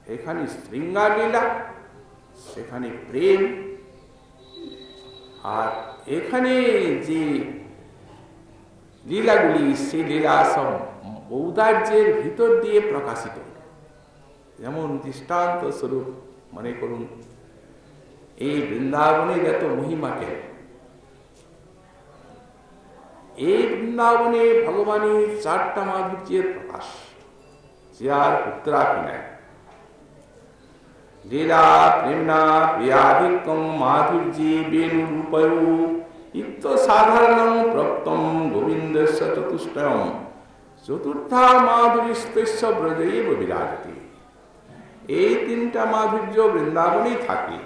এখানে শৃঙ্গার লীলা, সেখানে প্রেম, আর এখানে যে লীলাগুলি সেই লীলা সব ঔদার্যের ভিতর দিয়ে প্রকাশিত। যেমন দৃষ্টান্ত স্বরূপ মনে করুন, এই বৃন্দাবনের এত মহিমাকে, এই বৃন্দাবনে ভগবানের 4টা মাধুর্যের প্রকাশ, যে আর পুত্রাপি নাই। লীলা প্রেমনা প্রিয়াধিকম মাধুর্যে বেণুরূপয় ইত্য সাধারণং প্রক্তম গোবিন্দস্য চতুষ্টয়ম চতুর্থা মাধুরীস্তস্য ব্রজৈব বিরাজতি। এই 3টা মাধুর্য বৃন্দাবনেই থাকে,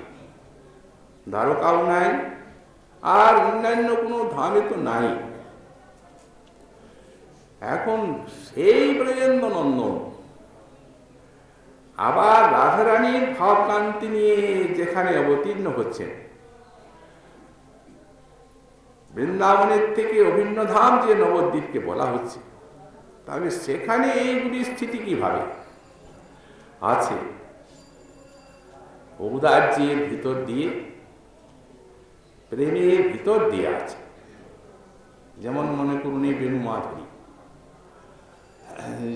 দ্বারকাও নাই, আর অন্যান্য কোনো ধামে তো নাই। এখন সেই ব্রজেন্দ্র নন্দন আবার রাধারানীর ভাবকান্তি নিয়ে যেখানে অবতীর্ণ হচ্ছেন, বৃন্দাবনের থেকে অভিন্ন ধাম যে নবদ্বীপকে বলা হচ্ছে, তবে সেখানে এইগুলির স্থিতি কিভাবে আছে? ঔদার্যের ভিতর দিয়ে, প্রেমের ভিতর দিয়ে আছে। যেমন মনে করুন এই বেণু মাধুরী,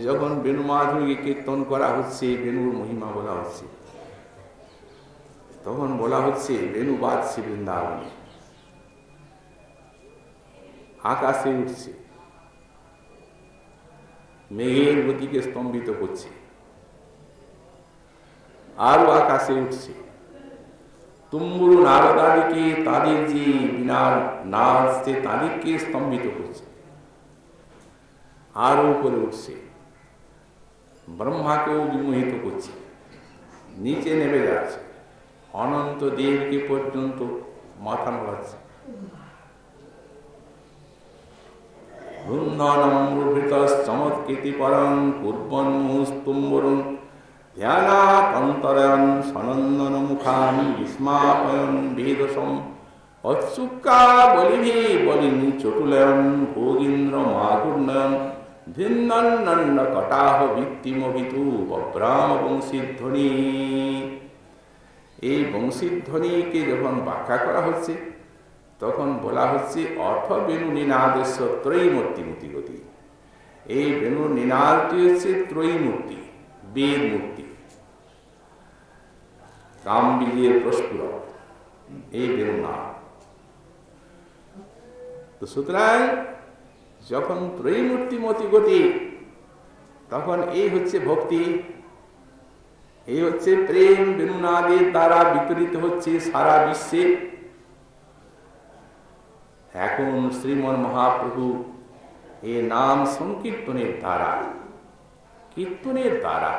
যখন বেণু মাধুরীকে কীর্তন করা হচ্ছে, বেণুর মহিমা বলা হচ্ছে, তখন বলা হচ্ছে বেণু বাজছে বৃন্দাবনে, আকাশে উঠছে, মেঘের গতিকে স্তম্ভিত করছে, আরো আকাশে উঠছে, তুম্বুরু নারদাদিকে তাদের যে বিনা নাচ তাদেরকে স্তম্ভিত করছে, আরো উপরে উঠছে, ব্রহ্মাকেও বিমোহিত করছে, নিচে নেমে যাচ্ছে, অনন্ত দেবকে পর্যন্ত মাথা নাড়াচ্ছে। বৃন্দনমৃত চমৎকৃতি পরং কুর্বন্মুস্তুম্বরং ধ্যানাতন্তরয়ন সনন্দন মুখান বিস্মাপয়ন বেদসম অৎসুকা বলিভি বলিন চটুলয়ন ভোগীন্দ্র মাধুর্নয়ন ভিন্নন্ন কটাহ ভিত্তিমভিতু অব্রাম বংশীধ্বনি। এই বংশীধ্বনিকে যখন ব্যাখ্যা করা হচ্ছে, তখন বলা হচ্ছে অর্থ বেণু নিনাদেশ ত্রয়ীমূর্তি মূর্তিগতি। এই বেণু নিনাদটি হচ্ছে ত্রয়ীমূর্তি, বেদ মূর্তি, কামবীজের প্রস্ফুরক, এই বেণু নাম। তো সুতরাং যখন ত্রয়ীমূর্তি মতিগতি, তখন এই হচ্ছে ভক্তি, এই হচ্ছে প্রেম, বেণুনাদের দ্বারা বিতরিত হচ্ছে সারা বিশ্বে। এখন শ্রীমন মহাপ্রভু এই নাম সংকীর্তনের দ্বারা, কীর্তনের দ্বারা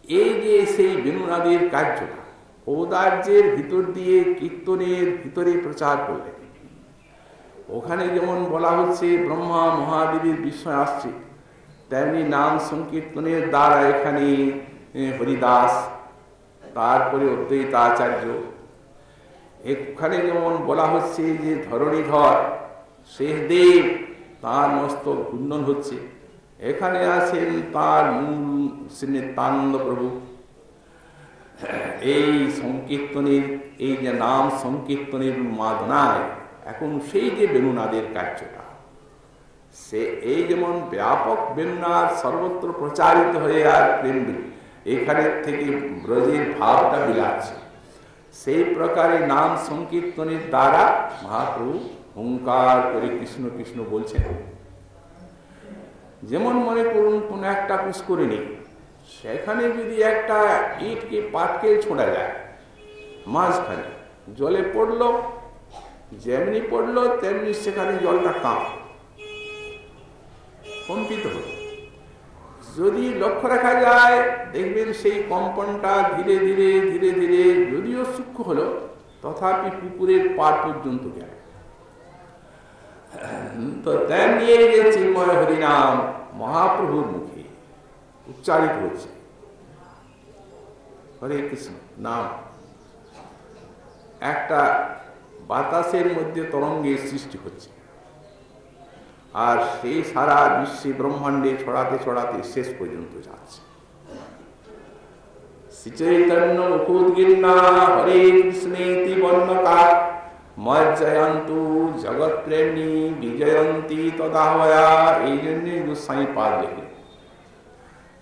এই যে সেই বেণুনাদের কার্যটা ঔদার্যের ভিতর দিয়ে কীর্তনের ভিতরে প্রচার করলেন। ওখানে যেমন বলা হচ্ছে ব্রহ্মা মহাদেবীর বিষয় আসছে, তেমনি নাম সংকীর্তনের দ্বারা এখানে হরিদাস, তারপরে অদ্বৈতাচার্য, এখানে যেমন বলা হচ্ছে যে ধরণীধর শেষদেব, তার মস্তক ঘূর্ণন হচ্ছে, এখানে আছেন তার মূল শ্রী নিত্যানন্দ প্রভু। এই সংকীর্তনের, এই যে নাম সংকীর্তনের উন্মাদনায় এখন সেই যে বেণুনাদের কার্যটা, সে এই যেমন ব্যাপক বেণুনাদ সর্বত্র প্রচারিত হয়ে আর প্রেম এখানে থেকে ব্রজের ভাবটা বিলাচ্ছে, সেই প্রকারে নাম সংকীর্তনের দ্বারা মহাপ্রভু হুঙ্কার করে কৃষ্ণ কৃষ্ণ বলছেন। যেমন মনে করুন কোন একটা পুষ্করিণী, সেখানে যদি একটা ইটকে পাটকে ছোঁড়া যায়, মাঝখানে জলে পড়লো, যেমনি পড়লো তেমনি সেখানে জলটা কম্পিত হল। যদি লক্ষ্য রাখা যায় দেখবেন সেই কম্পনটা ধীরে ধীরে ধীরে ধীরে যদিও সূক্ষ্ম হলো, তথাপি পুকুরের পার পর্যন্ত গেল। তো তেমনি যে চিন্ময় হরিনাম মহাপ্রভুর মুখে উচ্চারিত হচ্ছে, হরে কৃষ্ণ নাম একটা বাতাসের মধ্যে তরঙ্গের সৃষ্টি হচ্ছে, আর সেই সারা বিশ্বে ব্রহ্মাণ্ডে ছড়াতে ছড়াতে শেষ পর্যন্ত যাচ্ছে। শ্রী চৈতন্য মুখোদ্গীর্ণা হরে কৃষ্ণেতি বর্ণকা মজ্জয়ন্তু জগৎ প্রেমী বিজয়ন্তী তদাহয়া। এই জন্যে গোস্বামী পাদ লেখে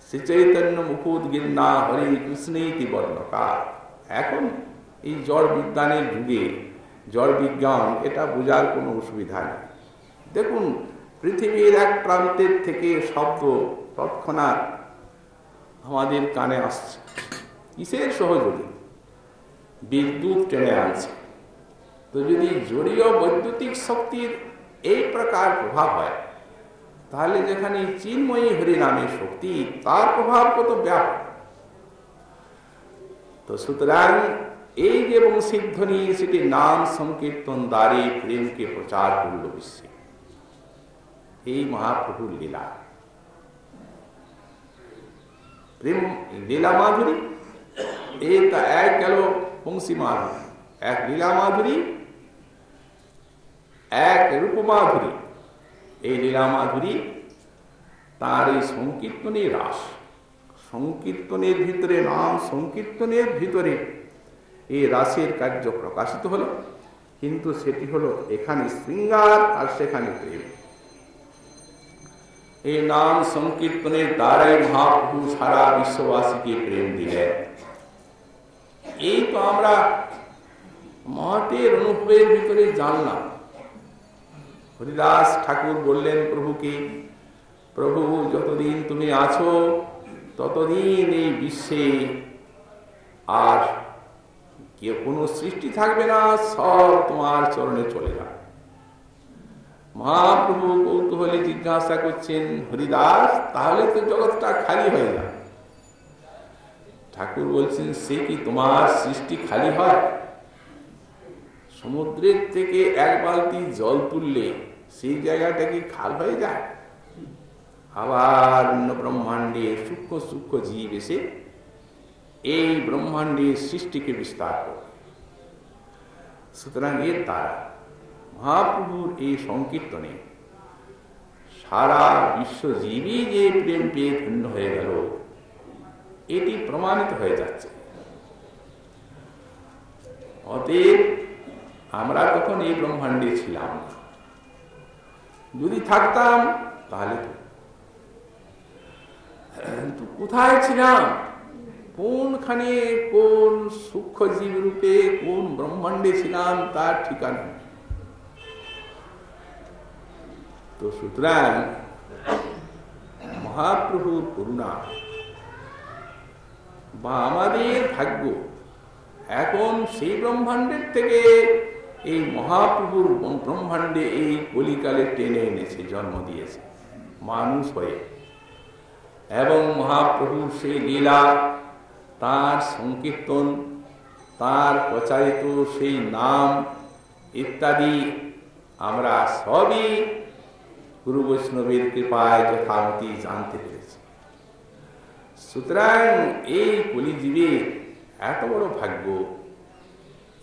শ্রী চৈতন্য মুখোদ্গীর্ণা হরে কৃষ্ণেতি বর্ণকা। এখন এই জড় বিজ্ঞানের যুগে জড় বিজ্ঞান এটা বোঝার কোনো অসুবিধা নেই। দেখুন, পৃথিবীর এক প্রান্তের থেকে শব্দ তৎক্ষণাৎ আমাদের কানে আসছে, কিসের সহযোগী? বিদ্যুৎ টেনে আনছে। তো যদি জড়ীয় বৈদ্যুতিক শক্তির এই প্রকার প্রভাব হয়, তাহলে যেখানে চিন্ময়ী হরি নামের শক্তি, তার প্রভাব কত ব্যাপক। তো সুতরাং এই যে বংশীধ্বনি, সেটি নাম সংকীর্তন দ্বারে প্রেমকে প্রচার করল বিশ্বে। এই মহাপ্রভুর লীলা, প্রেম লীলা মাধুরী। এটা এক গেল বংশী মাধুরী, এক লীলা মাধুরী, এক রূপ মাধুরী। এই লীলা মাধুরী তার এই সংকীর্তনের রাস, সংকীর্তনের ভিতরে নাম সংকীর্তনের ভিতরে এই রাসের কার্য প্রকাশিত হলো। কিন্তু সেটি হলো এখানে শৃঙ্গার আর সেখানে প্রেম। এই নাম সংকীর্তনের দ্বারাই মহাপ্রভু সারা বিশ্ববাসীকে প্রেম দিলেন। এই তো আমরা মহতের অনুভবের ভিতরে জানলাম। হরিদাস ঠাকুর বললেন প্রভুকে, প্রভু যতদিন তুমি আছো ততদিন এই বিশ্বে আর কেউ কোনো সৃষ্টি থাকবে না, সব তোমার চরণে চলে যাবে। মহাপ্রভু কৌতূহলে জিজ্ঞাসা করছেন, হরিদাস তাহলে তো জগৎটা খালি হয়ে যাবে। ঠাকুর বলছেন, সে কি তোমার সৃষ্টি খালি হয়? সমুদ্রের থেকে এক বালতি জল তুললে সেই জায়গাটা কি খাল হয়ে যায়? আবার অন্য ব্রহ্মাণ্ডে সূক্ষ্ম সূক্ষ্ম জীব এসে এই ব্রহ্মাণ্ডের সৃষ্টিকে বিস্তার করে। সুতরাং এর দ্বারা মহাপ্রভুর এই সংকীর্তনে সারা বিশ্বজীবী যে প্রেম পেয়ে ধন্য হয়ে গেল, এটি প্রমাণিত হয়ে যাচ্ছে। অতএব আমরা তখন এই ব্রহ্মাণ্ডে ছিলাম না। যদি থাকতাম তাহলে তো কোথায় ছিলাম? কোনখানে কোন সূক্ষ্ম জীব রূপে কোন ব্রহ্মাণ্ডে ছিলাম তার ঠিকানা। তো সুতরাং মহাপ্রভুর করুণা বা আমাদের ভাগ্য, এখন সেই ব্রহ্মাণ্ডের থেকে এই মহাপ্রভুর ব্রহ্মাণ্ডে এই কলিকালে টেনে এনেছে, জন্ম দিয়েছে মানুষ হয়ে। এবং মহাপ্রভুর সেই লীলা, তার সংকীর্তন, তার প্রচারিত সেই নাম ইত্যাদি আমরা সবই গুরু বৈষ্ণবের কৃপায় যথামতি জানতে পেরেছি। সুতরাং এই কলিজীবের এত বড় ভাগ্য,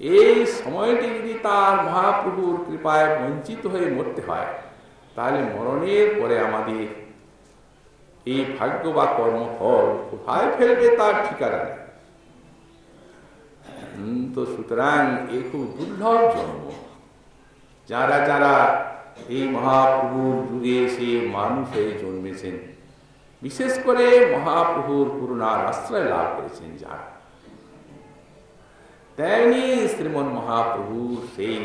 এই সময়টি যদি তার মহাপ্রভুর কৃপায় বঞ্চিত হয়ে মরতে হয়, তাহলে মরণের পরে আমাদের এই ভাগ্য বা কর্মফল কোথায় ফেলবে তার ঠিকানা নেই। তো সুতরাং এ খুব দুর্লভ জন্ম। যারা যারা এই মহাপ্রভুর যুগে এসে মানুষ হয়ে জন্মেছেন, বিশেষ করে মহাপ্রভুর করুণার আশ্রয় লাভ করেছেন যারা, তেমনি শ্রীমন মহাপ্রভুর সেই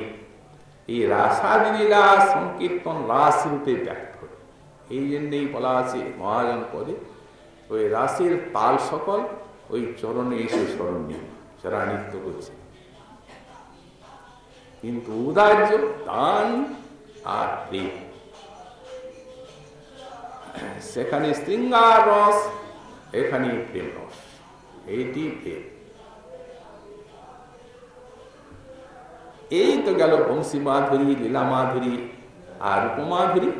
এই রাসাদি লীলা সংকীর্তন রাস রূপে ব্যক্ত করে। এই জন্যই বলা আছে মহাজন পদে, ওই রাসের তাল সকল ওই চরণে এসে স্মরণীয়, যারা নৃত্য করছে। কিন্তু উদার্য দান আর প্রেম, সেখানে শৃঙ্গার রস, এখানে প্রেম রস, এইটি প্রেম। এই তো গেল বংশী মাধুরী, লীলা মাধুরী আর রূপমাধুরী,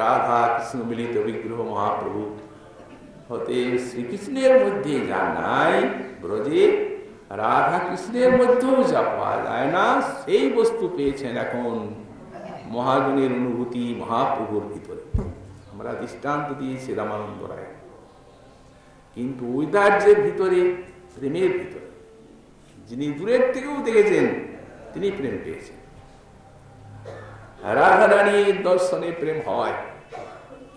রাধা কৃষ্ণ মিলিত বিগ্রহ মহাপ্রভু হতে শ্রীকৃষ্ণের মধ্যে যা নাই ব্রজে, রাধা কৃষ্ণের মধ্যেও যা পাওয়া যায় না, সেই বস্তু পেয়েছেন এখন মহাজনের অনুভূতি মহাপ্রভুর ভিতরে। আমরা দৃষ্টান্ত দিয়েছি রামানন্দ রায়, কিন্তু ঔদার্যের ভিতরে, প্রেমের ভিতরে, যিনি দূরের থেকেও দেখেছেন তিনি প্রেম পেয়েছেন। রাধারানীর দর্শনে প্রেম হয়,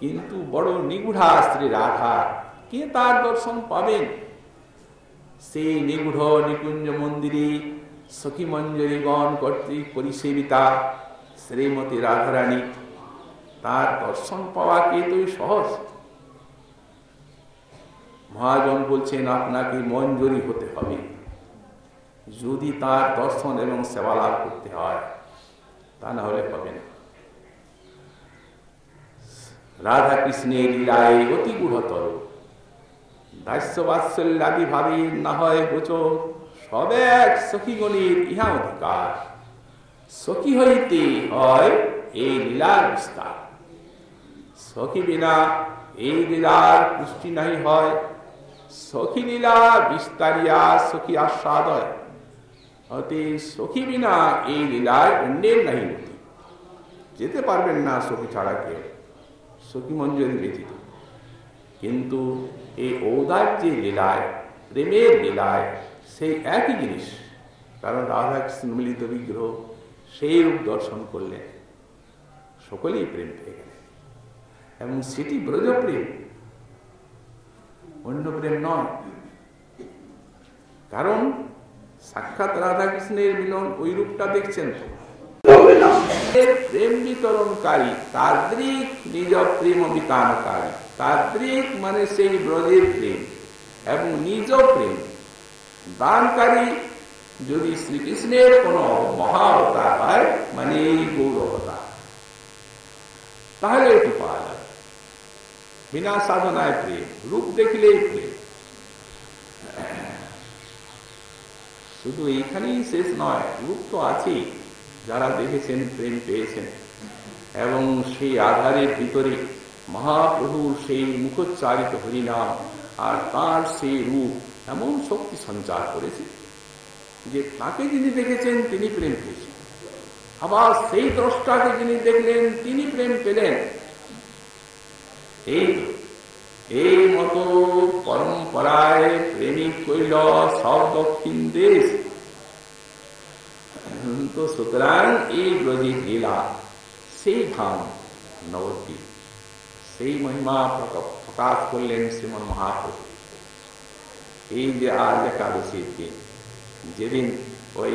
কিন্তু বড় নিগুঢ়া স্ত্রী রাধা, কে তার দর্শন পাবেন? সেই নিগুঢ় নিকুঞ্জ মন্দিরে সখী মঞ্জরীগণ কর্তৃক পরিসেবিতা শ্রীমতী রাধারানী, তার দর্শন পাওয়া কি তুই সহজ? মহাজন বলছেন আপনাকে মঞ্জরী হতে হবে যদি তার দর্শন এবং সেবা লাভ করতে হয়, তা না হলে হবে না। রাধা কৃষ্ণের লীলায় অতি গূঢ়তর, দাস্য বাৎসল্যাদি ভাবে না হয় গোচর, সবে এক সখীগণের ইহা অধিকার, সখী হইতে হয় এই লীলার বিস্তার। সখী বিনা এই লীলার পুষ্টি নাই হয়, সখী লীলা বিস্তারিয়া সখী আস্বাদয়, অতি সখী বিনা এই লীলায় অন্যের নাই গতি। যেতে পারবেন না সখী ছাড়া কেউ, সখী মঞ্জরী ব্যতীত। কিন্তু এই ঔদার্যের লীলায়, প্রেমের লীলায় সেই একই জিনিস, কারণ রাধাকৃষ্ণ মিলিত বিগ্রহ সেই রূপ দর্শন করলেন, সকলেই প্রেম পেয়ে গেলেন। এবং সেটি ব্রজপ্রেম, অন্য প্রেম নয়। কারণ সাক্ষাৎ রাধাকৃষ্ণের মিলন ওই রূপটা দেখছেন তো, প্রেম বিতরণকারী, তাদ্রিক নিজ প্রেম বিতানকারী। তাদ্রিক মানে সেই ব্রজের প্রেম, এবং নিজ প্রেম দানকারী যদি শ্রীকৃষ্ণের কোন মহা অবতার হয়, মানে এই গৌর অবতার, তাহলে এটি পাওয়া যাবে। বিনা সাধনায় প্রেম, রূপ দেখলেই প্রেম। শুধু এইখানেই শেষ নয়, রূপ তো আছেই, যারা দেখেছেন প্রেম পেয়েছেন। এবং সেই আধারের ভিতরে মহাপ্রভুর সেই মুখোচ্চারিত হরিনাম আর তার সেই রূপ এমন শক্তি সঞ্চার করেছে যে তাকে যিনি দেখেছেন তিনি প্রেম পেয়েছেন, আবার সেই দ্রষ্টাকে যিনি দেখলেন তিনি প্রেম পেলেন। এই মতো পরম্পরায় প্রেমিক কইল সব দক্ষিণ দেশ। তো সুতরাং এই ব্রজের লীলা, সেই ধাম নবদ্বীপ, সেই মহিমা প্রকাশ করলেন শ্রীমন মহাপ্রভু। এই যে আজ একাদশীর দিন, যেদিন ওই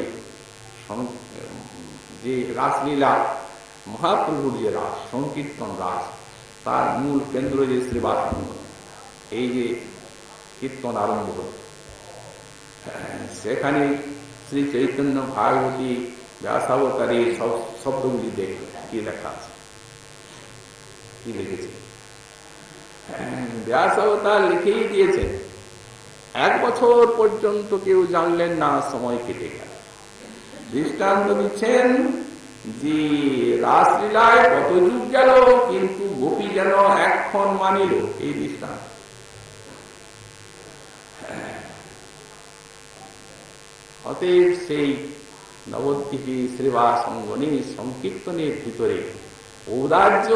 যে রাসলীলা, মহাপ্রভুর যে রাস, সংকীর্তন রাস, তার মূল কেন্দ্র যে শ্রীবাসঙ্গ, এই যে কীর্তন আরম্ভ হল, সেখানে শ্রী চৈতন্য ভাগবতী ব্যাসাবতারের সব শব্দগুলি দেখবে কি লেখা আছে, কি লিখেছে। ব্যাসাবতার লিখেই দিয়েছেন, 1 বছর পর্যন্ত কেউ জানলেন না, সময় কেটে গেল। দৃষ্টান্ত দিচ্ছেন যে রাসলীলায় কত যুগ গেল, কিন্তু গোপী যেন এক্ষণ মানিল, এই দৃষ্টান্ত। অতএব সেই নবদ্বীপে শ্রীবাস অঙ্গনে সংকীর্তনের ভিতরে ঔদার্য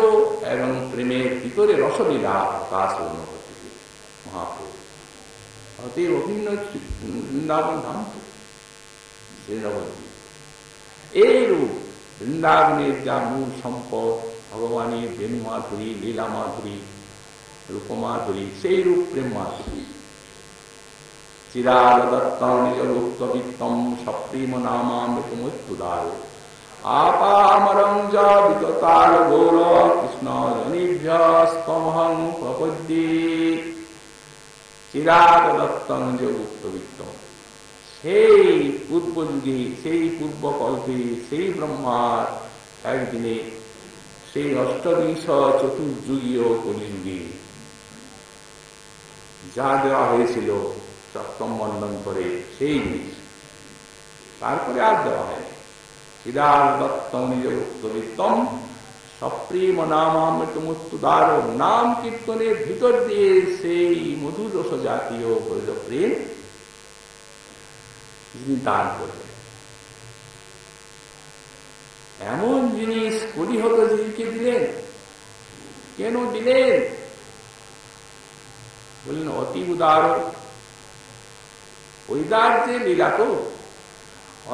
এবং প্রেমের ভিতরে রসলীলা প্রকাশ অনুভূতি মহাপ্রভু। অতএব অভিন্ন বৃন্দাবন ধাম শ্রী নবদ্বীপ। এই রূপ বৃন্দাবনের যা মূল সম্পদ, ভগবানের বেণু মাধুরী, লীলা মাধুরী, রূপমাধুরী, সেই রূপ প্রেম মাধুরী। চিরাগ দত্তম নিজ গুপ্ত বিত্তম সপ্রেম নামামৃতমুত্তুদার আপামরং চ বিততার গৌর কৃষ্ণ জনিভ্যস্তমহং প্রপদ্যে। চিরাগ দত্তম নিজ গুপ্ত বিত্তম, সেই পূর্ব যুগে, সেই পূর্বকল্পে, সেই ব্রহ্মার একদিনে, সেই অষ্টবিংশ চতুর্যুগীয় কলিযুগে যা দেওয়া হয়েছিল সপ্তম মন্ডন করে, সেই জিনিস তারপরে আর দেওয়া হয়। চিরাগ দত্তম নিজ গুপ্ত বিত্তম সপ্রেম নামামৃতমুত্তুদার, নাম কীর্তনের ভিতর দিয়ে সেই মধুর রস জাতীয় প্রেম যিনি দান করবেন। এমন জিনিস কলিহতজিকে দিলেন। কেন দিলেন? বললেন অতি উদার। ঐদার্যে লীলা তো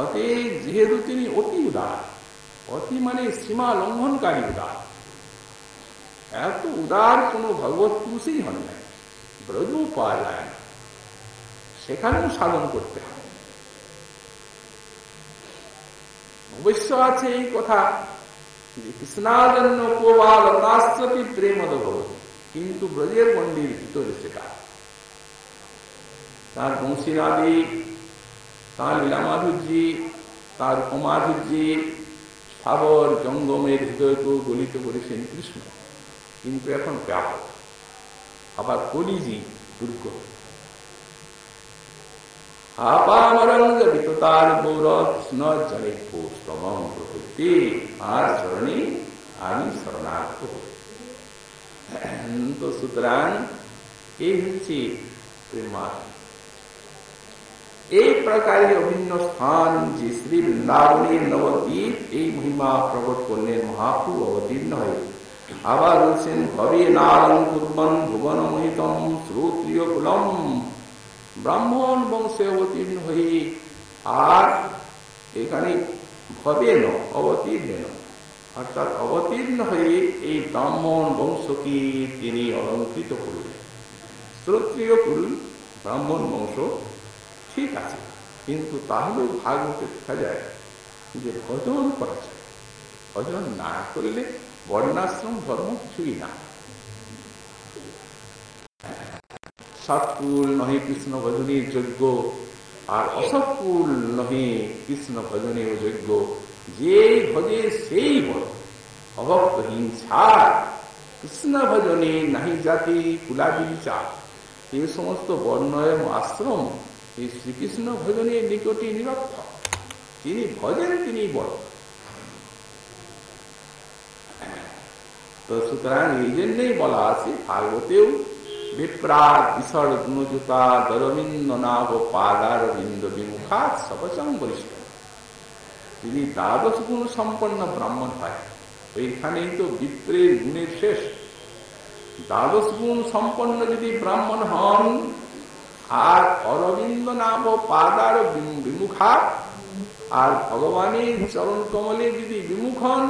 অতি, যেহেতু তিনি অতি উদার, অতি মানে সীমা লঙ্ঘনকারী উদার, এত উদার কোন ভগবত পুরুষই হন নাই, ব্রজও পাওয়া যায় না, সেখানেও সাধন করতে হয়। অবশ্য আছে এই কথা যে কৃষ্ণাজন্য কোবালতাস্তি প্রেমদ ভবতি, কিন্তু ব্রজের গণ্ডির ভিতরে সেটা তার বংশীনাদি, তার লীলামাধুর্যী, তার উপমাধুর্যী, স্থাবর জঙ্গমের হৃদয়কেও গলিত করেছেন কৃষ্ণ, কিন্তু এখন ব্যাপক। আবার কলিজি দুর্গ আপামরঙ্গ বিততার গৌরব কৃষ্ণ জনে স্তমম প্রভৃতি, আর চরণে আমি শরণার্থ। তো সুতরাং এই হচ্ছে প্রেমার এই প্রকারে অভিন্ন স্থান যে শ্রী বৃন্দাবনের নবদ্বীপ, এই মহিমা প্রকট করলেন মহাপ্রভু অবতীর্ণ হয়ে। আবার বলছেন ভবে নারং কুর্বন ভুবন মোহিতম শ্রোত্রিয় কুলম, ব্রাহ্মণ বংশে অবতীর্ণ হয়ে, আর এখানে ভবেন অবতীর্ণ, অর্থাৎ অবতীর্ণ হয়ে এই ব্রাহ্মণ বংশকে তিনি অলঙ্কৃত করলেন। শ্রোত্রিয় কুল ব্রাহ্মণ বংশ ঠিক আছে, কিন্তু তাহলেও ভাগবতে দেখা যায় যে ভজন করা যায়, ভজন না করলে বর্ণাশ্রম ধর্ম কিছুই না। সৎকুল নহে কৃষ্ণ ভজনের যোগ্য, আর অসৎকুল নহে কৃষ্ণ ভজনেও যোগ্য। যে ভজে সেই বল, অভক্ত হিংসা কৃষ্ণ ভজনে নাহি জাতি কুলাদি বিচার। এই সমস্ত বর্ণ এবং আশ্রম এই শ্রীকৃষ্ণ ভজনের নিকটে নিরর্থক। যিনি ভজেন তিনি বড়। তো সুতরাং এই জন্যই বলা আছে ভাগবতেও বিপ্রাট বিসর্গ গুণযুতা দরবিন্দ নাভ পাদার বিন্দ বিমুখাত সবচং বরিষ্ঠ। যদি দ্বাদশ গুণ সম্পন্ন ব্রাহ্মণ হয়, ওইখানেই তো বিপ্রের গুণের শেষ। দ্বাদশ গুণ সম্পন্ন যদি ব্রাহ্মণ হন, আর অরবিন্দ নাভ পাদার বিমুখা, আর ভগবানের চরণ কমলে যদি বিমুখ হন,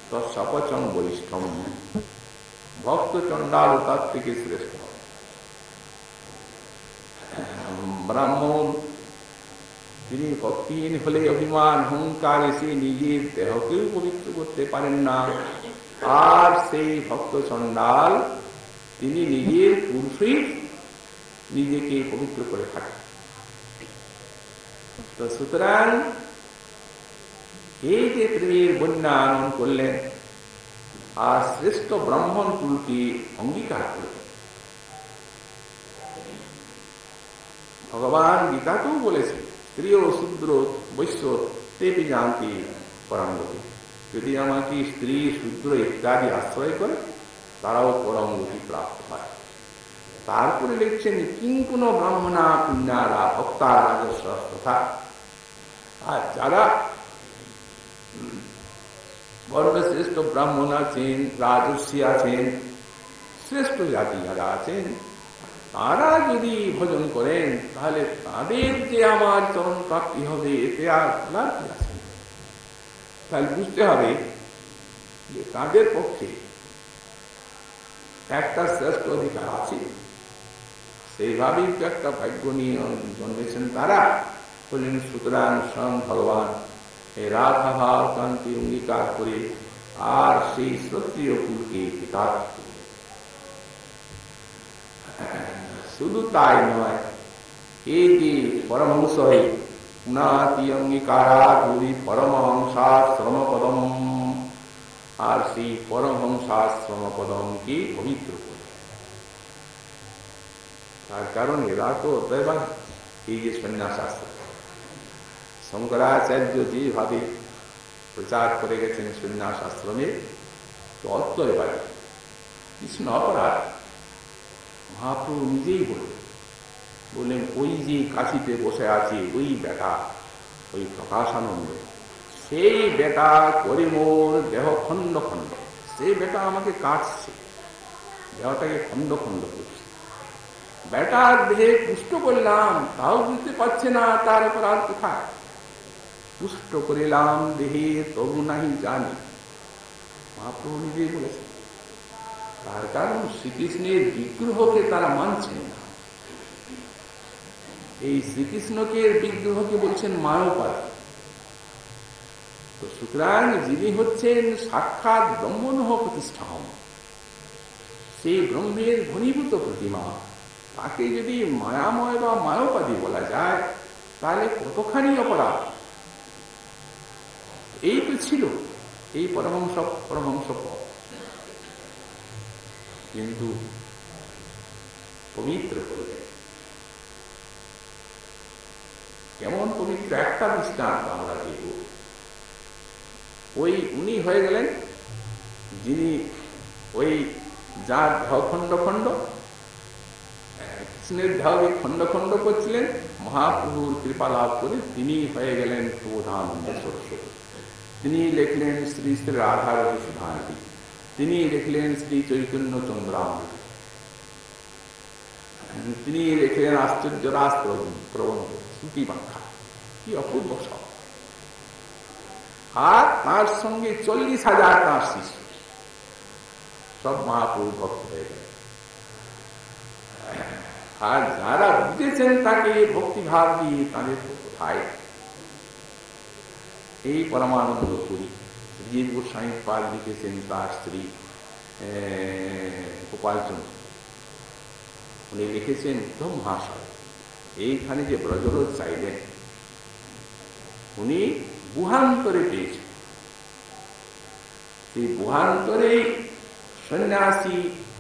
তো সপচং বরিষ্ঠম, ভক্ত চণ্ডাল তার থেকে শ্রেষ্ঠ। ব্রাহ্মণ তিনি ভক্তিহীন হলে অভিমান অহংকার এসে নিজের দেহকেও পবিত্র করতে পারেন না, আর সেই ভক্ত চণ্ডাল তিনি নিজের পুরুষই নিজেকে পবিত্র করে থাকেন। তো সুতরাং এই যে প্রেমের বন্যা আনয়ন করলেন, আর শ্রেষ্ঠ ব্রাহ্মণ কুলকে অঙ্গীকার করলেন। ভগবান গীতাতেও বলেছে স্ত্রী ও শূদ্র বৈশ্য তেপি জানতি পরমগতি। যদি আমাকে স্ত্রী শূদ্র ইত্যাদি আশ্রয় করে, তারাও পরমগতি প্রাপ্ত হয়। তারপরে লিখছেন কিংকুন ব্রাহ্মণা পুণ্যারা ভক্তা রাজস্ব তথা। আর যারা বর্ণশ্রেষ্ঠ ব্রাহ্মণ আছেন, রাজস্বী আছেন, শ্রেষ্ঠ জাতি যারা আছেন, তারা যদি ভজন করেন, তাহলে তাদের যে আমার চরণ প্রাপ্তি হবে, এতে আর বলার কি আছে? তাহলে বুঝতে হবে যে তাদের পক্ষে একটা শ্রেষ্ঠ অধিকার আছে। সেইভাবেই তো একটা ভাগ্য নিয়ে জন্মেছেন তারা। বললেন সুতরাং স্বয়ং ভগবান এই রাধা ভাব কান্তি অঙ্গীকার করে আর সেই শ্রোত্রিয় কুলকে পিতার। শুধু তাই নয়, এই যে পরমহংস উনাতি অঙ্গীকারা গুরি পরমহংসাশ্রম পদম, আর সেই পরমহংসাশ্রম পদমকে পবিত্র করে। তার কারণ এরা তো অদ্বৈবাদ, এই যে সন্ন্যাসাস্ত্র শঙ্করাচার্য যেভাবে প্রচার করে গেছেন সন্ন্যাস আশ্রমে, তো অদ্বৈবাদ কৃষ্ণ অপরাধ। মহাপ্রভু নিজেই বললেন ওই যে কাশিতে বসে আছে ওই বেটা, ওই প্রকাশানন্দ, সেই বেটা করে মোর দেহ খণ্ড খণ্ড। সেই বেটা আমাকে কাটছে, দেহটাকে খণ্ড খণ্ড করছে। বেটার দেহে পুষ্ট করলাম, তাও বুঝতে পারছে না তার অপরাধ কোথায়। পুষ্ট করিলাম দেহে তবু নাহি জানি, মহাপ্রভু নিজেই বলেছেন। তার কারণ শ্রীকৃষ্ণের বিগ্রহকে তারা মানছেন না। এই শ্রীকৃষ্ণকে বিগ্রহকে বলছেন মায়োপাধি। তো সুতরাং যিনি হচ্ছেন সাক্ষাৎ ব্রহ্মণঃ প্রতিষ্ঠান, সেই ব্রহ্মের ঘনীভূত প্রতিমা, তাকে যদি মায়াময় বা মায়োপাধি বলা যায়, তাহলে কতখানি অপরাধ। এই তো ছিল এই পরমহংস পদ, কিন্তু পবিত্র করবে। কেমন পবিত্র একটা দৃষ্টান্ত আমরা দেব। উনি হয়ে গেলেন যিনি যার ঢাও খণ্ড খণ্ড, কৃষ্ণের ঢাওকে খণ্ড খণ্ড করছিলেন, মহাপ্রভুর কৃপা লাভ করে তিনি হয়ে গেলেন প্রবোধানন্দ সরস্বতী। তিনি লিখলেন শ্রী শ্রী রাধার সুধানটি, তিনি লিখলেন শ্রী চৈতন্য চন্দ্রামৃত, তিনি লিখলেন আশ্চর্য রাস প্রবন্ধ শ্রুতি ব্যাখ্যা। কি অপূর্ব সব! আর তার সঙ্গে 40,000 তাঁর শিষ্য, সব মহাপ্রভু ভক্ত হয়ে গেল। আর যারা বুঝেছেন তাকে ভক্তিভাব দিয়ে, তাদের কোথায় এই পরমানন্দ পুরী জীব গোস্বামী পাল লিখেছেন তার স্ত্রী গোপালচন্দ্র, উনি লিখেছেন উদ্ধব মহাশয় এইখানে যে ব্রজরোধ চাইলেন, উনি গুহান্তরে পেয়েছেন। সেই গুহান্তরে সন্ন্যাসী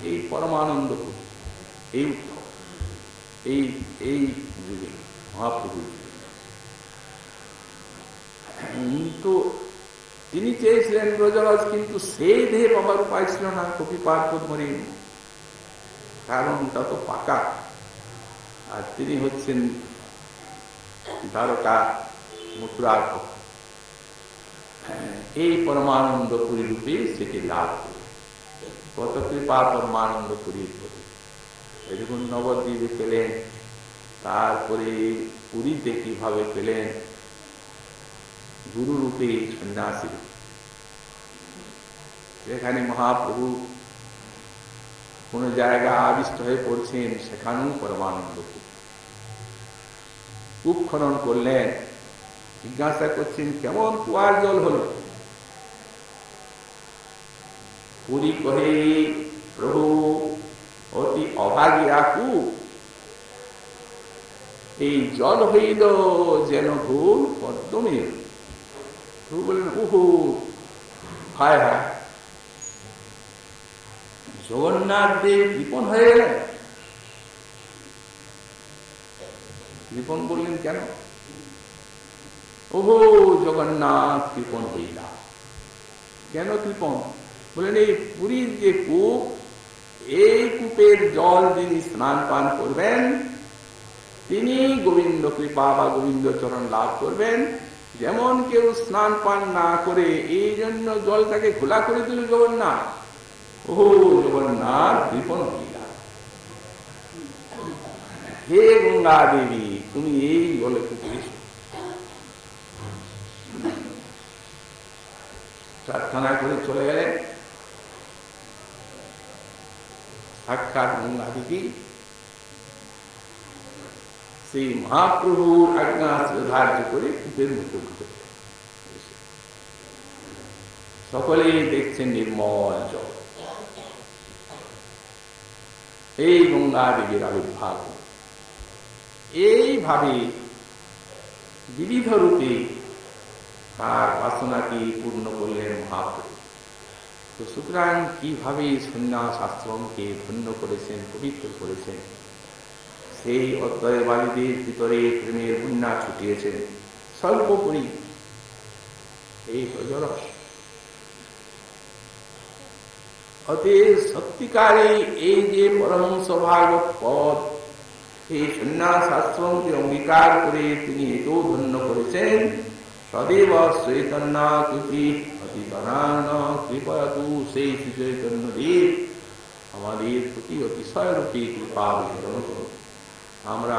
এই পরমানন্দ পুরী, এই উদ্ধব, এই যুগে মহাপ্রভু। তো তিনি চেয়েছিলেন ব্রজরাজ, কিন্তু সেই দেহে পাবার উপায় ছিল না। কপিপার পদ্মরে, কারণ তা তো পাকা। আর তিনি হচ্ছেন দ্বারকা মথুরার ভক্ত। এই পরমানন্দ পুরী রূপে সেটি লাভ করে। কত কৃপা পরমানন্দ পুরীর প্রতি। এরকম নবদ্বীপে পেলেন, তারপরে পুরীতে কিভাবে পেলেন গুরু রূপে সন্ন্যাসী। যেখানে মহাপ্রভু কোন জায়গায় আবিষ্ট হয়ে পড়ছেন, সেখানেও পরমানন্দ কূপ খনন করলেন। জিজ্ঞাসা করছেন কেমন কুয়ার জল হল? পুরী কহে প্রভু অতি অভাগিয়া কূপ, এই জল হইল যেন ভুল পদ্মের। প্রভু বললেন উহু, হায় হায়, জগন্নাথ দেব কৃপণ হয়ে গেলেন। কৃপণ বললেন কেন? ওহো জগন্নাথ কৃপণ হইলা। কেন কৃপণ? বললেন এই পুরীর যে কূপ, এই কূপের জল যিনি স্নান পান করবেন, তিনি গোবিন্দ কৃপা বা গোবিন্দ চরণ লাভ করবেন। যেমন কেউ স্নান পান না করে এই জন্য জলটাকে খোলা করে দিল জগন্নাথ। ও জগন্নাথ কৃপণ হইলা। হে গঙ্গা দেবী, তুমি এই জলে কূপে প্রার্থনা করে চলে গেলেন। সাক্ষাৎ গঙ্গা দেবী সেই মহাপ্রভুর আজ্ঞা ধার্য করে কূপের মুখে ঢুকে সকলেই দেখছেন নির্মল জল। এই গঙ্গা দেবীর আবির্ভাব। এইভাবে বিবিধ রূপে তার বাসনাকে পূর্ণ করলেন মহাপ্রভু। তো সুতরাং কিভাবে সন্ন্যাস আশ্রমকে ধন্য করেছেন, পবিত্র করেছেন, সেই অদ্বৈতবাদীদের ভিতরে প্রেমের বন্যা ছুটিয়েছেন। স্বল্প করি এই ব্রজরস। অতএব সত্যিকারে এই যে পরমহংস ভাগবত পদ, এই সন্ন্যাস আশ্রমকে অঙ্গীকার করে তিনি এত ধন্য করেছেন। সদেব চৈতন্য কৃপি অতিকরান কৃপয়তু সেই শ্রী চৈতন্য দেব আমাদের প্রতি অতিশয় রূপে কৃপা বিতরণ করুন। আমরা